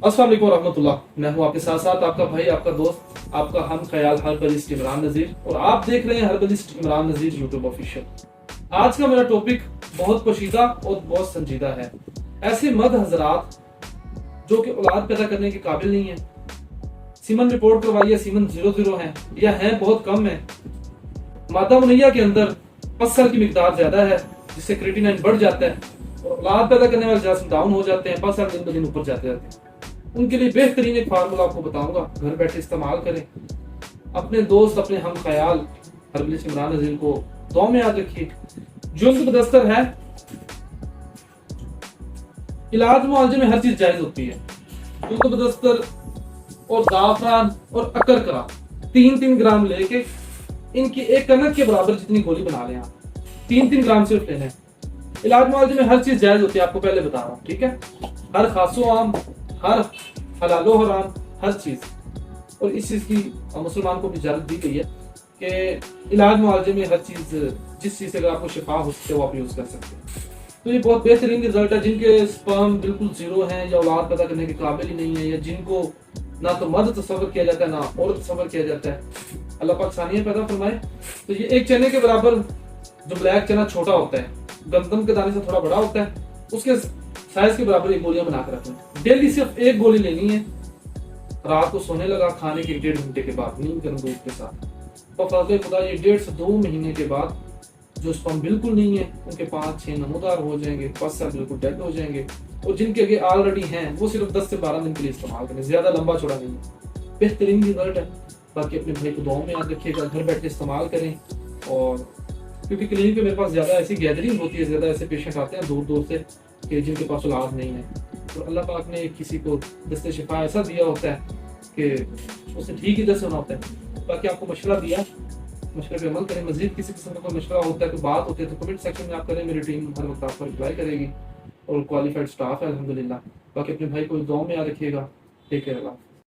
अस्सलाम वालेकुम रहमतुल्लाह। मैं हूं आपके साथ साथ आपका भाई, आपका दोस्त, आपका हम ख्याल हर्बलिस्ट इमरान नज़ीर, और आप देख रहे हैं herbalist Imran Nazir YouTube official. आज का मेरा टॉपिक बहुत पोशीदा और बहुत संजीदा है। ऐसे मर्द हजरात जो कि औलाद पैदा करने के काबिल नहीं है, सीमन रिपोर्ट करवाई है, सीमन 00 है या है बहुत कम है, मादा मुनैया के अंदर पसल की मिकदार ज्यादा है जिससे क्रिएटिनिन बढ़ जाता है और औलाद पैदा करने वाले जिस्म डाउन हो जाते हैं, पसल दिन ब दिन ऊपर जाते हैं। उनके लिए बेहतरीन एक फार्मूला आपको बताऊंगा, घर बैठे इस्तेमाल करें। अपने दोस्त, अपने हम ख्याल हर्बलिस्ट इमरान नज़ीर को दुआ में याद रखिए। जुल्द बदस्तर है, इलाज मुआवजे में हर चीज जायज होती है। जुल्द बदस्तर और जाफरान और अकरकरा 3-3 ग्राम लेके इनकी एक कनक के बराबर जितनी गोली बना लें आप, 3-3 ग्राम सिर्फ लेना है। इलाज मुआवजे में हर चीज जायज होती है, आपको पहले बता रहा हूँ, ठीक है। हर खासो आम, हर हलालो हराम, हर चीज। और इस चीज की मुसलमान को भी इजाजत दी गई है कि इलाज मुआवजे में हर चीज, जिस चीज से अगर आपको शिफा हो सकती है वो आप यूज कर सकते हैं। तो ये बहुत बेहतरीन रिजल्ट है। जिनके स्पर्म बिल्कुल जीरो हैं या औलाद पैदा करने के काबिल ही नहीं है, या जिनको ना तो मर्द तस्वर किया जाता है ना औरत तस्वर किया जाता है, अल्लाह पाक सानिया पैदा फरमाए। तो ये एक चने के बराबर, जो ब्लैक चना छोटा होता है, गंदम के दाने से थोड़ा बड़ा होता है, उसके साइज के बराबर एक गोलियां बनाकर रखें। डेली सिर्फ एक गोली लेनी है। रात को सोने लगा खाने के 1.5 घंटे के बाद नींद गर्म दूध के साथ, तो फजल खुदा ये 1.5 से 2 महीने के बाद जो स्पर्म बिल्कुल नहीं है उनके 5-6 नमूदार हो जाएंगे, 5 साल बिल्कुल डेड हो जाएंगे। और जिनके आगे ऑलरेडी हैं वो सिर्फ 10 से 12 दिन के लिए इस्तेमाल करें, ज्यादा लंबा चौड़ा नहीं है। बेहतरीन रिजल्ट है। बाकी अपने भाई को दुआ में याद रखिएगा, घर बैठे इस्तेमाल करें। और क्योंकि क्लिनिक पे मेरे पास ज्यादा ऐसी गैदरिंग होती है, ज्यादा ऐसे पेशेंट आते हैं दूर दूर से कि जिनके पास औलाद नहीं है, तो अल्लाह पाक ने किसी को दस्ते शिफा ऐसा दिया होता है कि उसे ठीक ही दस होना होता है। बाकी आपको मशवरा दिया, मशवरे पे अमल करें। मजीद किसी किस्म का कोई मशवरा होता है, कोई बात होती है तो कमेंट सेक्शन में आप करें, मेरी टीम हर वक्त आपको रिप्लाई करेगी और क्वालिफाइड स्टाफ है अल्हम्दुलिल्लाह। बाकी अपने भाई को दुआ में याद रखिएगा। Take care.